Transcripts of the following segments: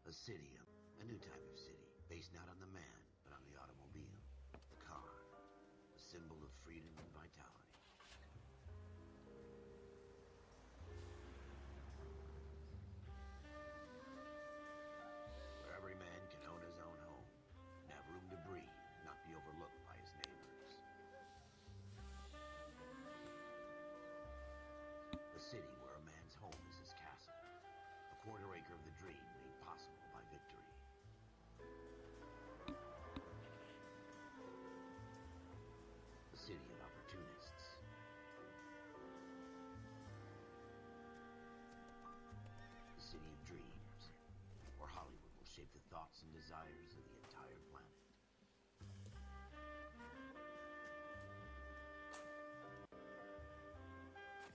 A city, a new type of city, based not on the man, but on the automobile, the car, a symbol of freedom and vitality. Where every man can own his own home, and have room to breathe, and not be overlooked by his neighbors. A city where a man's home is his castle, a quarter acre of the dream made possible by victory. A city of opportunists. A city of dreams, where Hollywood will shape the thoughts and desires of the entire planet.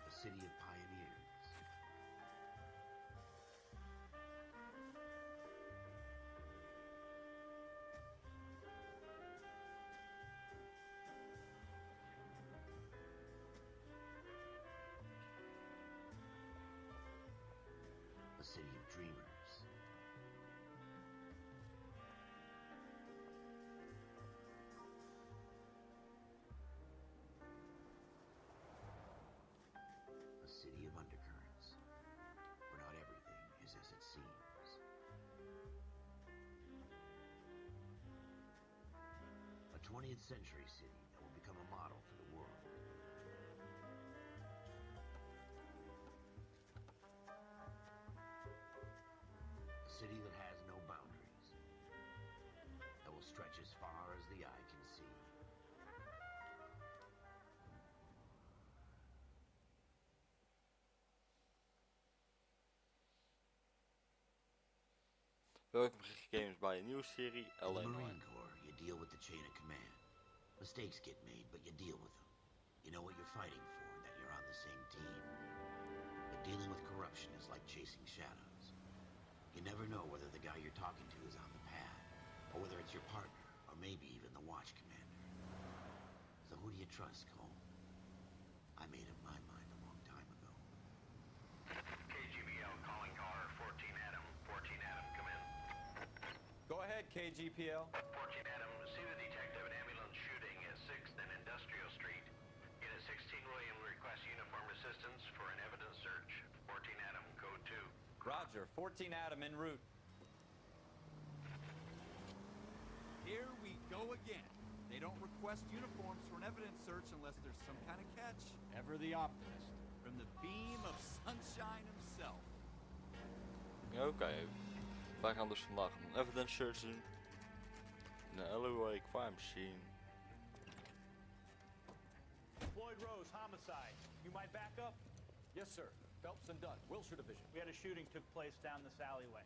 A city of pioneers. A city of dreamers. A city of undercurrents, where not everything is as it seems. A 20th century city that will become a model for the world. A city that has no boundaries, that will stretch as far as the eye can see. Welkom gamers bij een nieuwe serie In the LA Marine Noire. Corps, you deal with the chain of command. Mistakes get made, but you deal with them. You know what you're fighting for and that you're on the same team. But dealing with corruption is like chasing shadows. You never know whether the guy you're talking to is on the pad, or whether it's your partner, or maybe even the watch commander. So who do you trust, Cole? I made up my mind a long time ago. KGBL calling caller 14 Adam. 14 Adam, come in. Go ahead, KGPL. 14 Adam, see the detective at ambulance shooting at 6th and Industrial Street. Unit 16 William requests uniform assistance for an evidence search. 14 Adam, code 2. Roger, 14 Adam en route. Here we go again. They don't request uniforms for an evidence search unless there's some kind of catch. Ever the optimist. From the beam of sunshine himself. Ja, oké. Wij gaan dus vandaag een evidence search doen. In de LA crime scene. Floyd Rose, homicide. You might back up? Yes, sir. Phelps and Dunn, Wilshire Division. We had a shooting took place down this alleyway.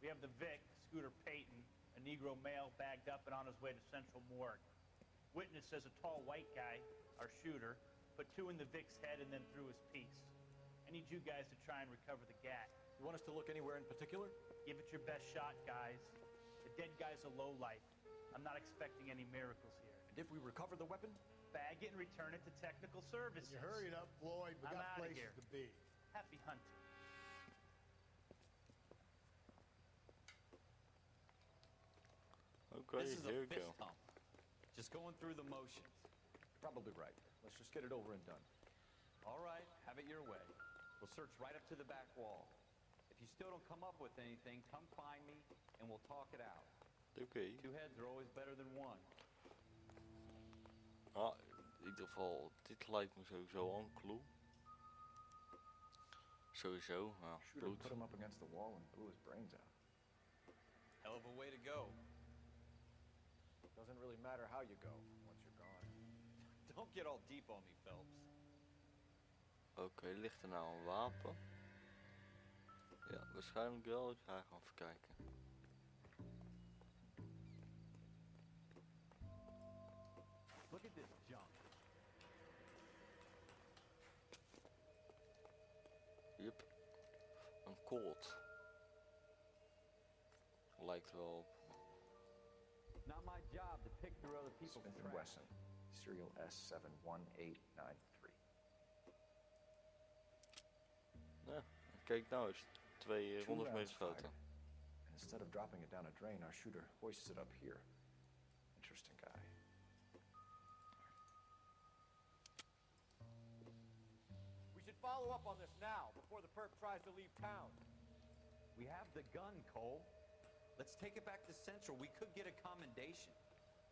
We have the Vic, Scooter Payton, a Negro male bagged up and on his way to Central Morgue. Witness says a tall white guy, our shooter, put 2 in the Vic's head and then threw his piece. I need you guys to try and recover the gat. You want us to look anywhere in particular? Give it your best shot, guys. The dead guy's a lowlife. I'm not expecting any miracles here. And if we recover the weapon? Bag it and return it to technical services. You hurry it up, Floyd. We I'm got outta places here. to be. Happy hunting. Okay, This is here a we go. fist hump. Just going through the motions. Probably right. Let's just get it over and done. All right, have it your way. We'll search right up to the back wall. If you still don't come up with anything, come find me and we'll talk it out. Oké. 2 heads are always better than 1. Ah, in ieder geval, dit lijkt me sowieso al een clue. Sowieso, nou, Shooter put bloed. him up against the wall and blew his brains out. Hell of a way to go. Doesn't really matter how you go once you're gone. Don't get all deep on me, Phelps. Oké, ligt er nou een wapen? Ja, waarschijnlijk wel. Ik ga gewoon even kijken. Look at this junk. Yep. Een Colt. Lijkt wel op. Not my job to pick through other people's Smith & trash. Wesson, serial S71893. Ja, kijk nou eens. 2 rondes mee geschoten. And Instead of dropping it down a drain, our shooter hoists it up here. Interesting guy. We should follow up on this now, before the perp tries to leave town. We have the gun, Cole. Let's take it back to Central. We could get a commendation.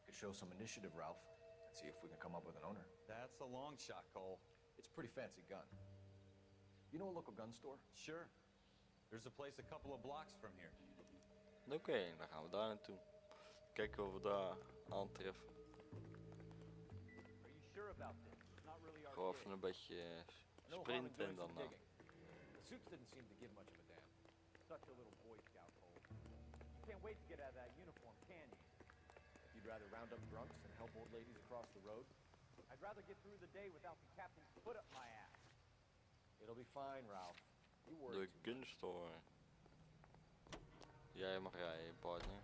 Could show some initiative, Ralph, and see if we can come up with an owner. That's a long shot, Cole. It's a pretty fancy gun. You know a local gun store? Sure. There's a place a couple of blocks from here. Oké, dan gaan we daar naartoe. Kijken of we daar aantreffen. Are you sure about this? It's not really our Gewoon gig. even een beetje No harm in sprinten en doing dan... some digging. The suits didn't seem to give much of a damn. Such a little Boy Scout, Cole. You can't wait to get out of that uniform, can you? You'd rather round up drunks than help old ladies across the road? I'd rather get through the day without the captain's foot up my ass. It'll be fine, Ralph. You worry De too much. gunstore. Jij mag rijden, partner.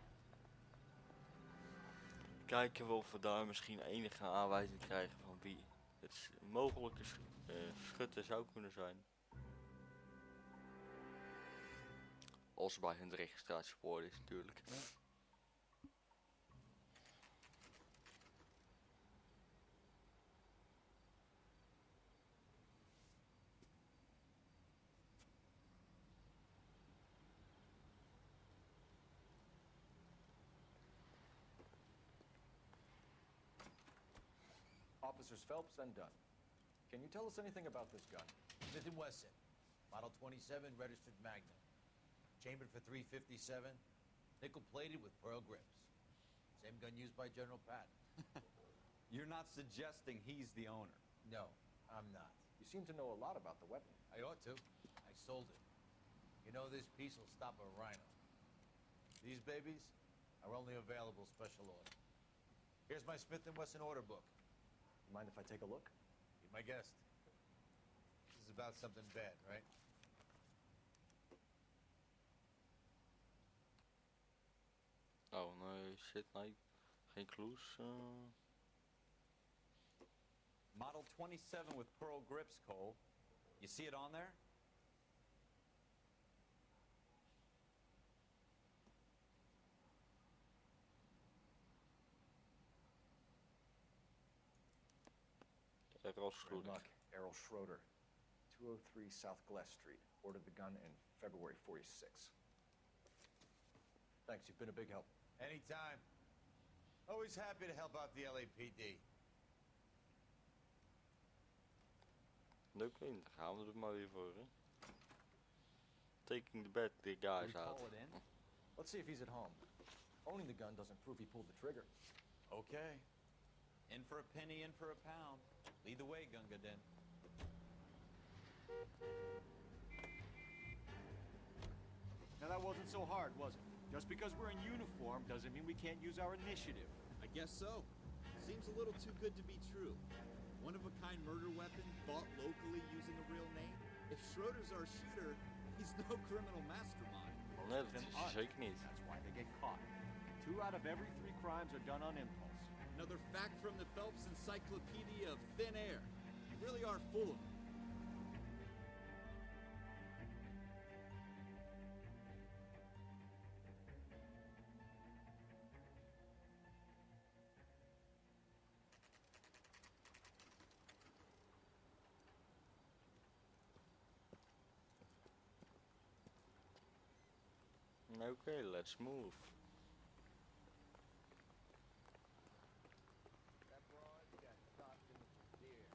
Kijken we of we daar misschien enige aanwijzing krijgen van wie het mogelijke schutter zou kunnen zijn. Als bij hun registratiebord is natuurlijk. Officers Phelps and Dunn. Can you tell us anything about this gun? Smith & Wesson, Model 27, registered Magnum. Chambered for .357, nickel-plated with pearl grips. Same gun used by General Patton. You're not suggesting he's the owner. No, I'm not. You seem to know a lot about the weapon. I ought to. I sold it. You know, this piece will stop a rhino. These babies are only available special order. Here's my Smith & Wesson order book. You mind if I take a look? Be my guest. This is about something bad, right? Oh nee, shit, nee. Geen clues. Model 27 with pearl grips, Cole. You see it on there? Errol Good Schroeder. luck. Errol Schroeder. 203 South Glass Street. Ordered the gun in February 46. Thanks, you've been a big help. Anytime. Always happy to help out the LAPD. Oké, dan gaan we er maar weer voor. Hè. Taking the bad the We guys call out. it in? Let's see if he's at home. Owning the gun doesn't prove he pulled the trigger. Okay. In for a penny, in for a pound. Lead the way, Gunga Din. Now that wasn't so hard, was it? Just because we're in uniform doesn't mean we can't use our initiative. I guess so. Seems a little too good to be true. One-of-a-kind murder weapon bought locally using a real name? If Schroeder's our shooter, he's no criminal mastermind. Nee, dat is hij zeker niet. That's why they get caught. 2 out of every 3 crimes are done on impulse. Another fact from the Phelps Encyclopedia of Thin Air. You really are full of it. Okay, let's move. That broad got stopped in the deer.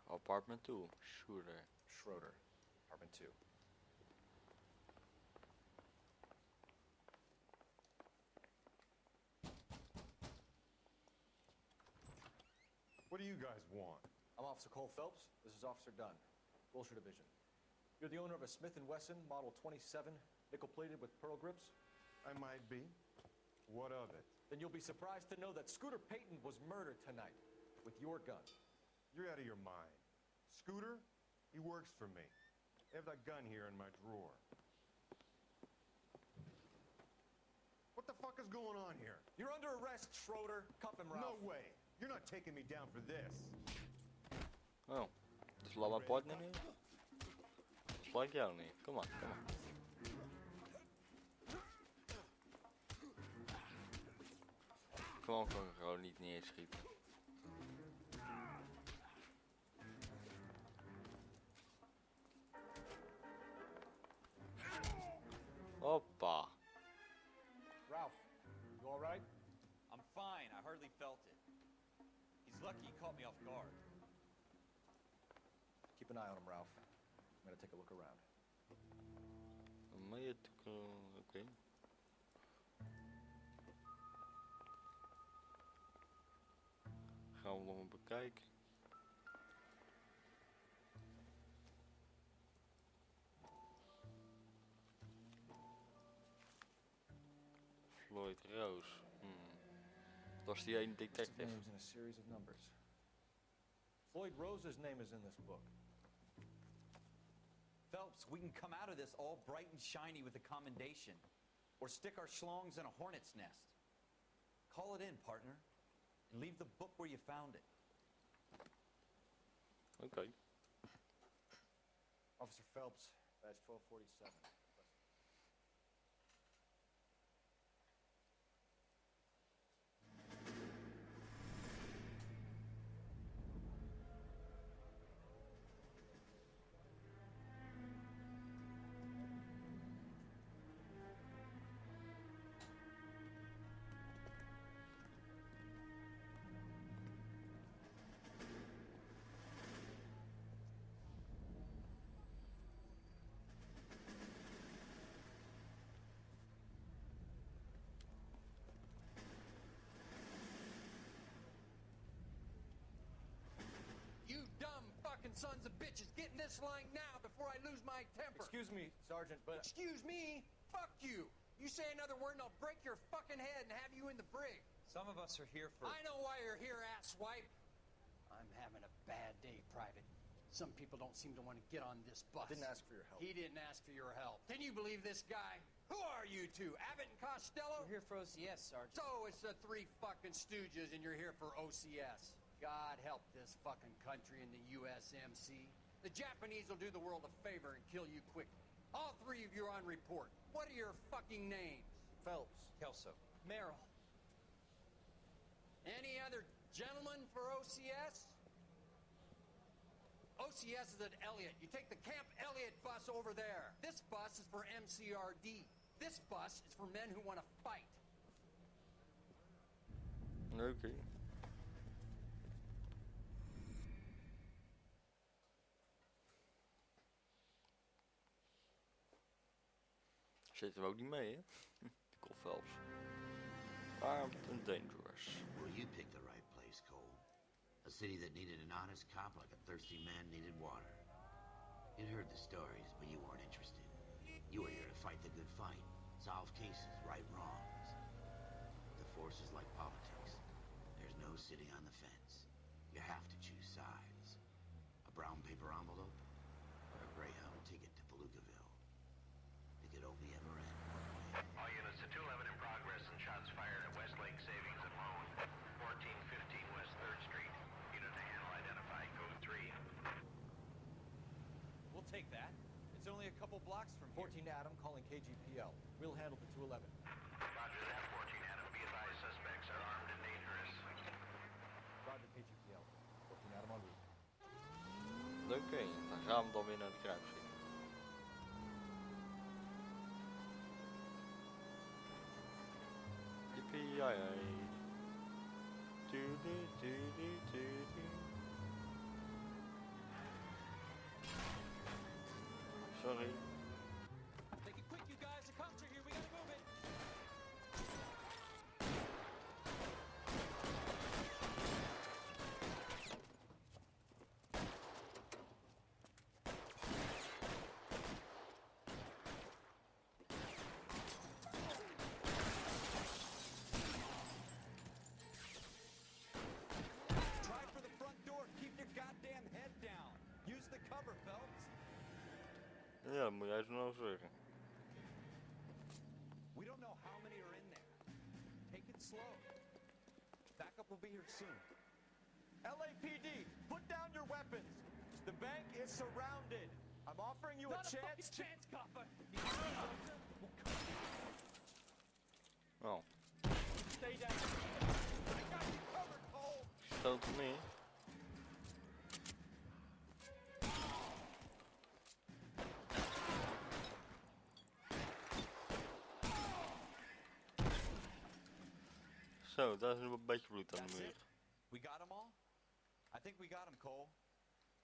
Apartment 2, shooter. Schroeder. Apartment 2. What do you guys want? I'm Officer Cole Phelps. This is Officer Dunn. Wilshire Division. You're the owner of a Smith & Wesson Model 27, nickel-plated with pearl grips? I might be. What of it? Then you'll be surprised to know that Scooter Payton was murdered tonight with your gun. You're out of your mind. Scooter? He works for me. I have that gun here in my drawer. What the fuck is going on here? You're under arrest, Schroeder. Cuff him, No Ralph. way. You're not taking me down for this. Oh, dus laat mijn partner nu. Flank jou niet. Kom maar, kom maar. Kom gewoon niet neerschieten. Hoppa. Ralph, you all right? I'm fine. I hardly felt it. He's lucky he caught me off guard. Keep an eye on him, Ralph. I'm gonna take a look around. Oké. Gaan we nog eens bekijken. Floyd Rose. Dat was die ene detective. Names in a series of numbers. Floyd Rose's name is in this book. Phelps, we can come out of this all bright and shiny with a commendation. Or stick our schlongs in a hornet's nest. Call it in, partner. And leave the book where you found it. Okay. Officer Phelps, badge 1247. Sons of bitches, get in this line now before I lose my temper. Excuse me, Sergeant, but... Excuse me? Fuck you. You say another word and I'll break your fucking head and have you in the brig. Some of us are here for... I know why you're here, asswipe. I'm having a bad day, Private. Some people don't seem to want to get on this bus. Didn't ask for your help. He didn't ask for your help. Can you believe this guy? Who are you two? Abbott and Costello? We're here for OCS, Sergeant. So it's the three fucking stooges and you're here for OCS. God help this fucking country and the USMC. The Japanese will do the world a favor and kill you quickly. All three of you are on report. What are your fucking names? Phelps. Kelso. Merrill. Any other gentlemen for OCS? OCS is at Elliott. You take the Camp Elliott bus over there. This bus is for MCRD. This bus is for men who want to fight. Okay. Zitten we ook niet mee, hè? Cool Phelps. Armed and dangerous. Well, you picked the right place, Cole. A city that needed an honest cop like a thirsty man needed water. You'd heard the stories, but you weren't interested. You were here to fight the good fight, solve cases, right wrongs. The force is like politics. There's no sitting on the fence. You have to choose sides. A brown paper envelope or a Greyhound ticket to Palookaville. It could only ever end one way. All units to 211 in progress and shots fired at Westlake Savings and Loan, 1415 West 3rd Street. Unit to handle identified code 3. We'll take that. It's only a couple blocks from here. 14 Adam calling KGPL. We'll handle the 211. Roger that, 14 Adam. Be advised, suspects are armed and dangerous. Roger KGPL. 14 Adam on route. Oké, dan gaan we dan weer naar de kruising. Yippie-yay. Sorry. Make it quick, you guys. The cops are here. We gotta move it. Try for the front door. Keep your goddamn head down. Use the cover, Phelps. Ja, dat moet jij zo nou zeggen. We don't know how many are in there. Take it slow. Backup will be here soon. LAPD, put down your weapons. The bank is surrounded. I'm offering you Not a chance to... chance, copper. Oh, Stay down. I got you covered, Cole. stoot me. Zo, daar is nog een beetje bloed aan de That's muur. it? We got them all? I think we got them, Cole.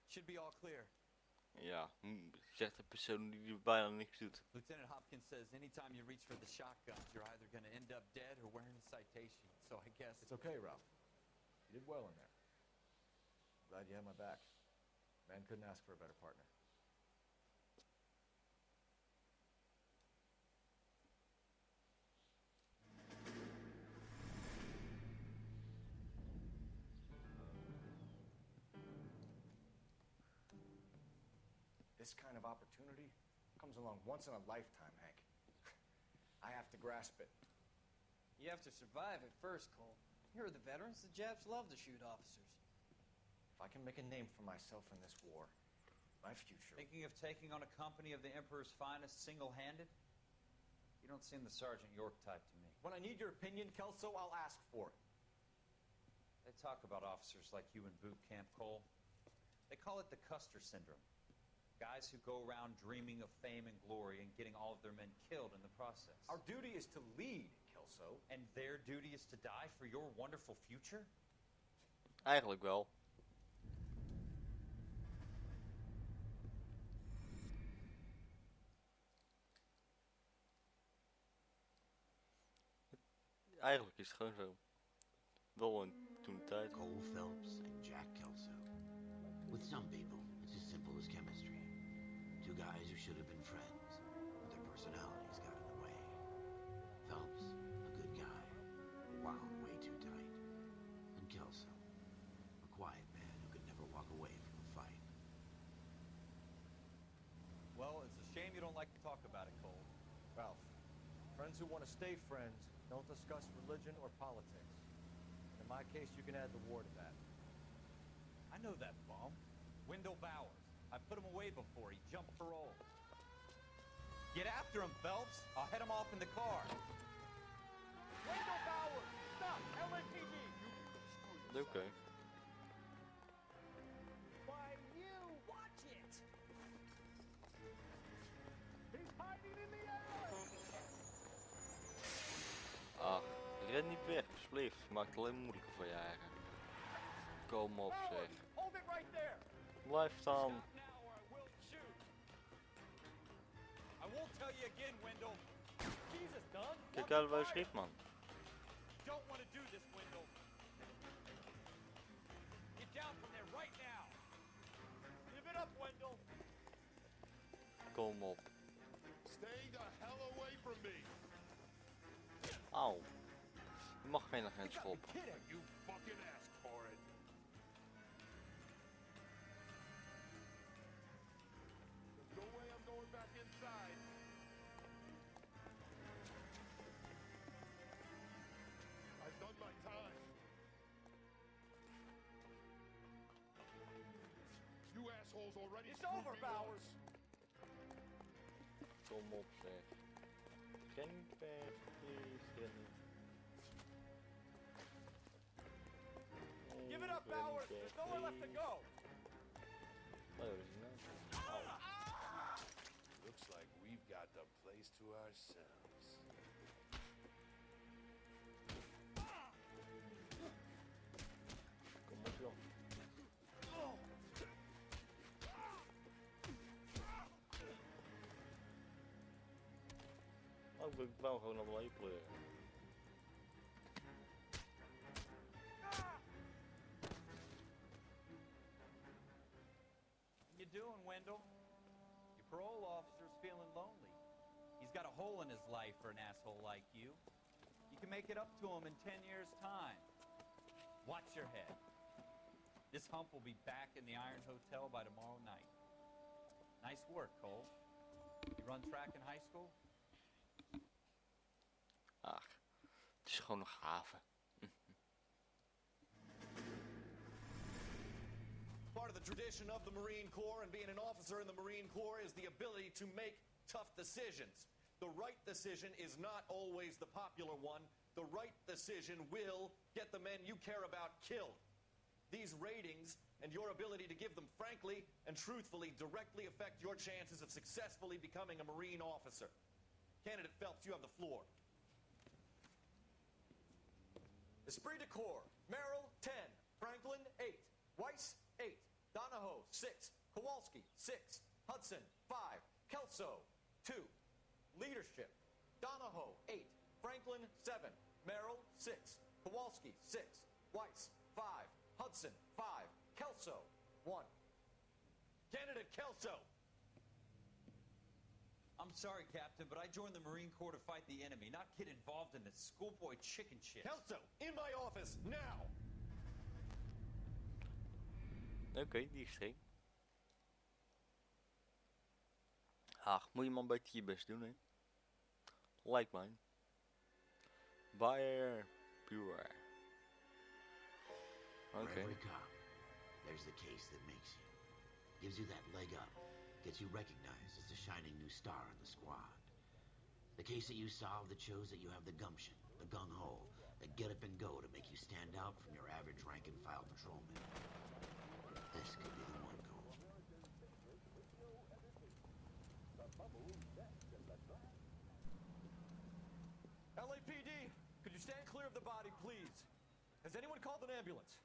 Should be all clear. Ja, zegt de persoon die er bijna niks doet. Lieutenant Hopkins says anytime you reach for the shotgun, you're either going to end up dead or wearing a citation. So I guess... It's okay, Ralph. You did well in there. I'm glad you had my back. Man couldn't ask for a better partner. This kind of opportunity comes along once in a lifetime, Hank. I have to grasp it. You have to survive it first, Cole. Here are the veterans. The Japs love to shoot officers. If I can make a name for myself in this war, my future... Thinking of taking on a company of the Emperor's finest single-handed? You don't seem the Sergeant York type to me. When I need your opinion, Kelso, I'll ask for it. They talk about officers like you in boot camp, Cole. They call it the Custer syndrome. Guys who go around dreaming of fame and glory and getting all of their men killed in the process. Our duty is to lead, Kelso. And their duty is to die for your wonderful future? Eigenlijk wel. Eigenlijk is het gewoon zo. Wel in toen de tijd. Cole Phelps and Jack Kelso. With some people, it's as simple as chemistry. Two guys who should have been friends, but their personalities got in the way. Phelps, a good guy, wound way too tight. And Kelso, a quiet man who could never walk away from a fight. Well, it's a shame you don't like to talk about it, Cole. Ralph, friends who want to stay friends don't discuss religion or politics. In my case, you can add the war to that. I know that bum. Wendell Bowers. I put him away before. He jumped parole. Get after him, Phelps. I'll head him off in the car. Wendell Bowers! Stop! LAPD! Okay. Why, you watch it! He's hiding in the alley! Ach, ren niet weg, alsjeblieft. Je maakt het alleen moeilijker voor je eigen. Kom op zeg. Hold it right there! Blijf staan. Stop now or I will shoot! I won't tell you again, Wendell. Jesus, Doug! Kijk uit waar je schiet, man. Don't want to do this, Wendell. Get down from there right now. Give it up, Wendell. Kom op. Stay the hell away from me. Auw. Je mag geen agent schoppen. You fucking asked for it. There's no way I'm going back inside. I've done my time. You assholes already It's screwed over, me Bowers. once. Kom op zeg. Geen pech, please. Give it up, Bowers. There's nowhere left to go. Oh, is he nou? Looks like we've got the place to ourselves. Kom op joh. Oh, ik wou gewoon allemaal lepelen. How you doing, Wendell? Your parole officer's feeling lonely. He's got a hole in his life for an asshole like you. You can make it up to him in 10 years' time. Watch your head. This hump will be back in the Iron Hotel by tomorrow night. Nice work, Cole. You run track in high school? Ach, het is gewoon nog haven. Part of the tradition of the Marine Corps and being an officer in the Marine Corps is the ability to make tough decisions. The right decision is not always the popular one. The right decision will get the men you care about killed. These ratings and your ability to give them frankly and truthfully directly affect your chances of successfully becoming a Marine officer. Candidate Phelps, you have the floor. Esprit de Corps, Merrill, 10. Franklin, 8. Weiss, 8. Donahoe, 6. Kowalski, 6. Hudson, 5. Kelso, 2. Leadership, Donahoe, 8. Franklin, 7. Merrill, 6. Kowalski, 6. Weiss, 5. Hudson, 5. Kelso, 1. Candidate Kelso. I'm sorry, Captain, but I joined the Marine Corps to fight the enemy, not get involved in this schoolboy chicken shit. Kelso, in my office, now! Oké, die is streng. Ach, moet je maar een beetje je best doen, hè. Lijkt mij. Buyer Pure. For Okay. every cop, there's the case that makes you. Gives you that leg up. Gets you recognized as the shining new star in the squad. The case that you solve that shows that you have the gumption, the gung-ho, the get up and go to make you stand out from your average rank-and-file patrolman. This could be the one, Cole. LAPD, could you stand clear of the body, please? Has anyone called an ambulance?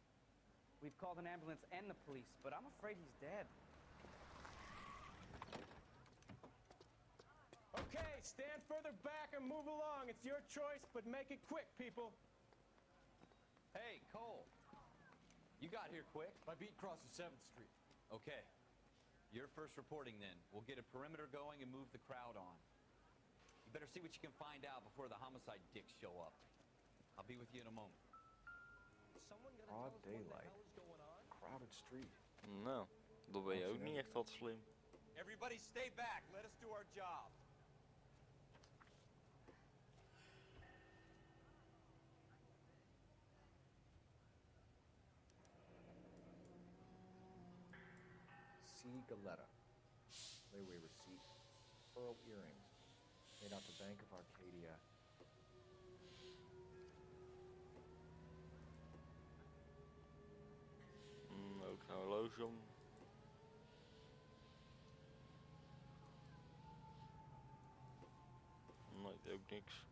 We've called an ambulance and the police, but I'm afraid he's dead. Okay, stand further back and move along. It's your choice, but make it quick, people. Hey, Cole. You got here quick. My beat crosses 7th Street. Okay. You're first reporting then. We'll get a perimeter going and move the crowd on. You better see what you can find out before the homicide dicks show up. I'll be with you in a moment. Broad daylight. Crowded street. Nou, dat ben je ook niet echt wat slim. Everybody stay back. Let us do our job. C. Galetta. Layaway receipt. Pearl earrings. Made out the Bank of Arcadia. Ook een horloge om. Nee, ook niks.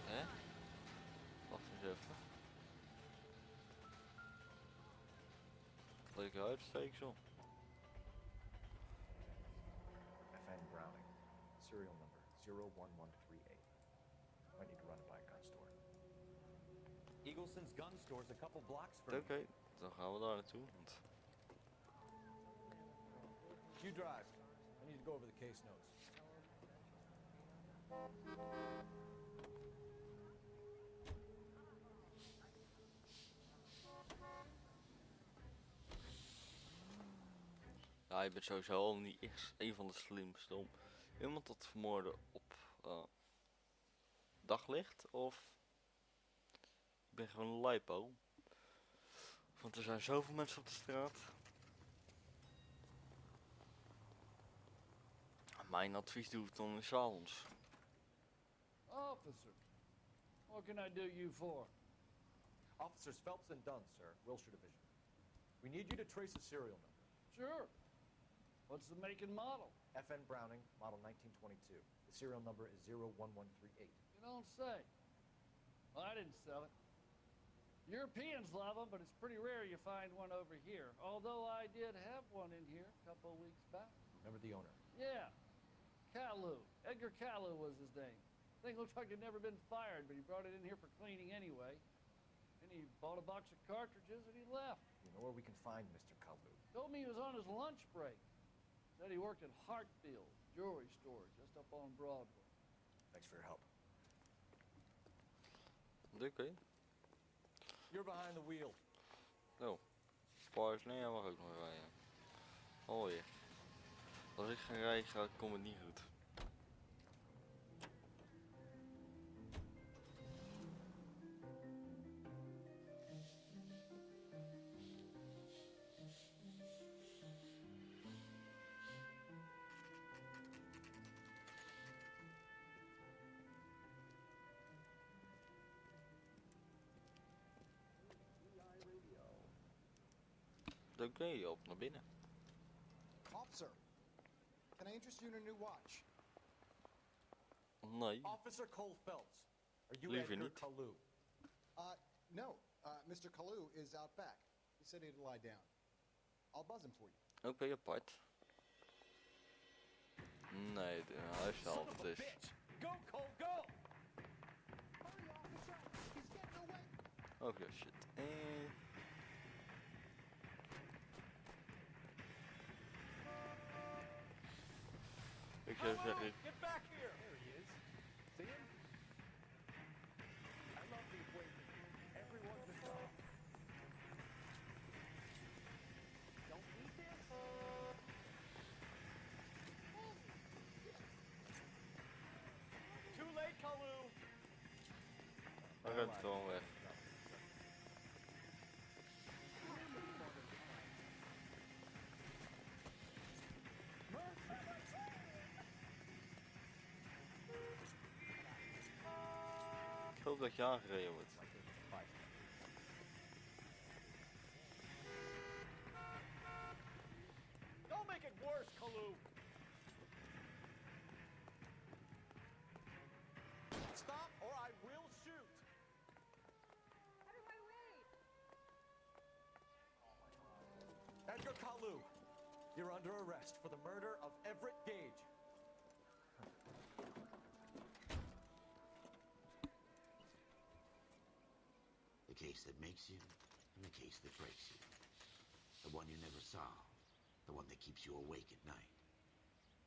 Hè? Wacht eens even. Leuke uitsteeksel. FN Browning. Serial number 01138. Might need to run it by a gun store. Eagleson's gun store's a couple blocks from Oké, dan gaan we daar naartoe. Want You drive. I need to go over the case notes. ja, je bent sowieso al niet echt een van de slimste om iemand te vermoorden op daglicht of ik ben gewoon een lipo. Want er zijn zoveel mensen op de straat. Mijn advies doe ik dan in 's avonds. Officer, what can I do you for? Officers Phelps and Dunn, sir. Wilshire Division. We need you to trace the serial number. Sure. What's the make and model? FN Browning, model 1922. The serial number is 01138. You don't say. Well, I didn't sell it. Europeans love them, but it's pretty rare you find one over here. Although I did have one in here a couple of weeks back. Remember the owner? Yeah. Caillou. Edgar Caillou was his name. Thing looked like it'd never been fired, but he brought it in here for cleaning anyway. And he bought a box of cartridges and he left. You know where we can find Mr. Kalu? Told me he was on his lunch break. Said he worked at Hartfield jewelry store just up on Broadway. Thanks for your help. Oké. You're behind the wheel. Oh. Paars, nee, hij mag ook nog rijden. Alweer. Als ik ga rijden, komt het niet goed. Oké, op naar binnen. Officer, can I interest you in a new watch? Nee. Officer Cole Phelps, are you Liever Edgar niet. Kalou? No. Mr. Kalou is out back. He said he'd lie down. I'll buzz him for you. Oké, apart. Nee, hij is zelf dus. Go, Cole, go! Oh ja, shit. Ik zou zeggen, Get back here! There he is. See him? I love the equation. Everyone's involved. Don't eat this. Too late, Kaloo. hij rent gewoon weg. Ik hoop dat je aangereden wordt. Don't make it worse, Kaloo. Stop or I will shoot. Out of my way! Edgar Kalou, you're under arrest for the murder of Everett Gage. The case that makes you, and the case that breaks you. The one you never solve, the one that keeps you awake at night.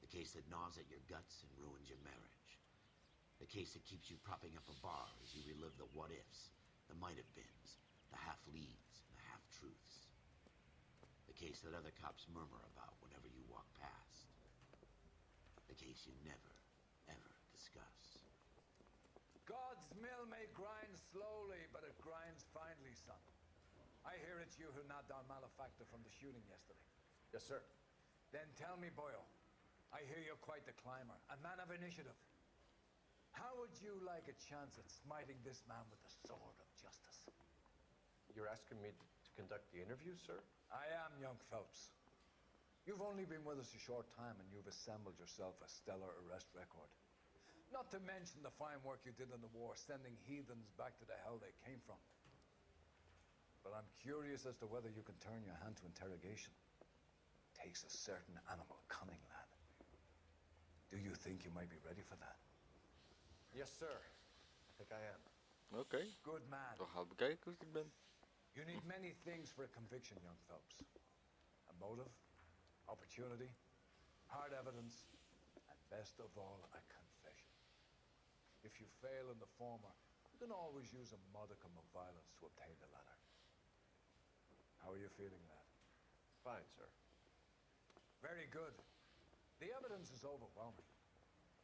The case that gnaws at your guts and ruins your marriage. The case that keeps you propping up a bar as you relive the what-ifs, the might-have-beens, the half-leads, and the half-truths. The case that other cops murmur about whenever you walk past. The case you never, ever discuss. God's mill may grind slowly, but it grinds finely, son. I hear it's you who nabbed our malefactor from the shooting yesterday. Yes, sir. Then tell me, Boyle, I hear you're quite the climber, a man of initiative. How would you like a chance at smiting this man with the sword of justice? You're asking me to conduct the interview, sir? I am, young Phelps. You've only been with us a short time and you've assembled yourself a stellar arrest record. Not to mention the fine work you did in the war, sending heathens back to the hell they came from. But I'm curious as to whether you can turn your hand to interrogation. Takes a certain animal cunning, lad. Do you think you might be ready for that? Yes, sir. I think I am. Oké. Good man. Dan gaan we bekijken hoe ik ben. You need many things for a conviction, young Phelps. A motive, opportunity, hard evidence, and best of all, a confession. If you fail in the former, you can always use a modicum of violence to obtain the latter. How are you feeling, lad? Fine, sir. Very good. The evidence is overwhelming.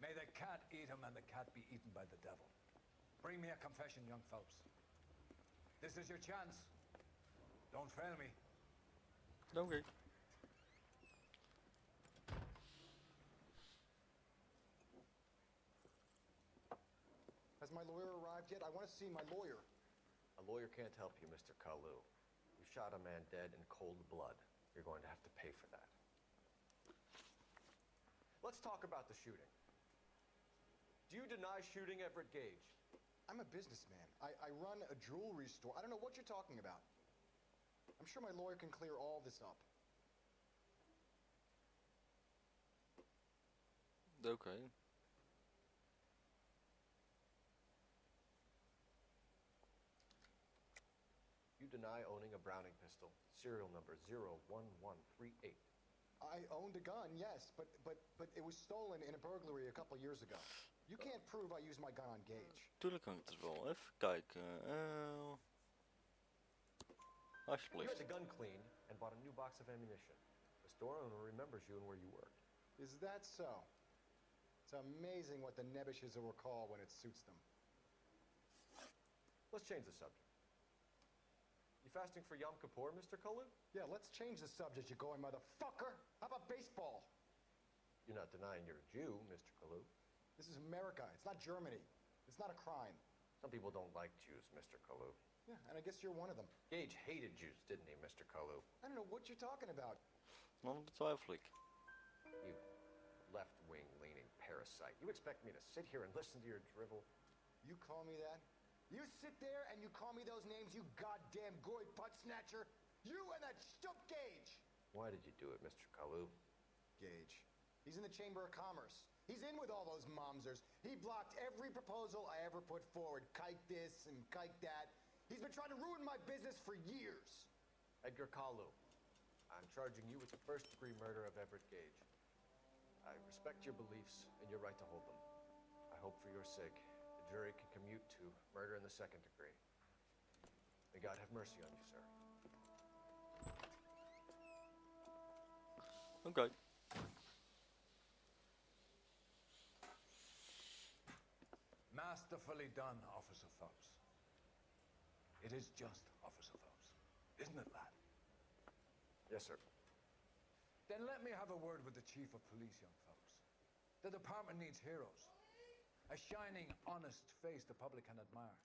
May the cat eat him and the cat be eaten by the devil. Bring me a confession, young Phelps. This is your chance. Don't fail me. Oké. Has my lawyer arrived yet? I want to see my lawyer. A lawyer can't help you, Mr. Kalou. You shot a man dead in cold blood. You're going to have to pay for that. Let's talk about the shooting. Do you deny shooting Everett Gage? I'm a businessman. I run a jewelry store. I don't know what you're talking about. I'm sure my lawyer can clear all this up. Oké. You deny owning a Browning pistol, serial number 01138. I owned a gun, yes, but it was stolen in a burglary a couple years ago. You can't prove I used my gun on Gage. Tuurlijk kan ik het wel. Even kijken. You Alsjeblieft. had the gun cleaned and bought a new box of ammunition. The store owner remembers you and where you worked. Is that so? It's amazing what the nebbishes will recall when it suits them. Let's change the subject. You fasting for Yom Kippur, Mr. Kalou? Yeah, let's change the subject, you going motherfucker. How about baseball? You're not denying you're a Jew, Mr. Kalou. This is America. It's not Germany. It's not a crime. Some people don't like Jews, Mr. Kalu. Yeah, and I guess you're one of them. Gage hated Jews, didn't he, Mr. Kalu? I don't know what you're talking about. Dan betwijfel ik. You left-wing leaning parasite. You expect me to sit here and listen to your drivel? You call me that? You sit there and you call me those names, you goddamn goy butt snatcher? You and that stup Gage! Why did you do it, Mr. Kalu? Gage. He's in the Chamber of Commerce. He's in with all those momsers. He blocked every proposal I ever put forward. Kike this and kike that. He's been trying to ruin my business for years. Edgar Kalu, I'm charging you with the first-degree murder of Everett Gage. I respect your beliefs and your right to hold them. I hope for your sake the jury can commute to murder in the second degree. May God have mercy on you, sir. Okay. Masterfully done, Officer Phelps. It is just, Officer Phelps. Isn't it, lad? Yes, sir. Then let me have a word with the Chief of Police, young Phelps. The department needs heroes. A shining, honest face the public can admire.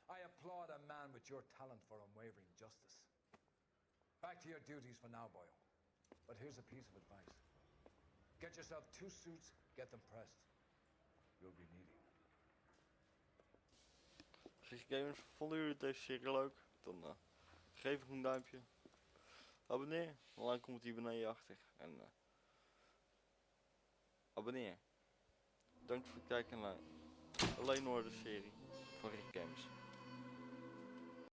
I applaud a man with your talent for unwavering justice. Back to your duties for now, boyo. But here's a piece of advice. Get yourself 2 suits, get them pressed. You'll be needing. Gamers, vonden jullie deze serie leuk? Dan geef ik een duimpje. Abonneer, dan komt het hier beneden achter. En abonneer. Bedankt voor het kijken naar alleen Noire serie van Rick Games.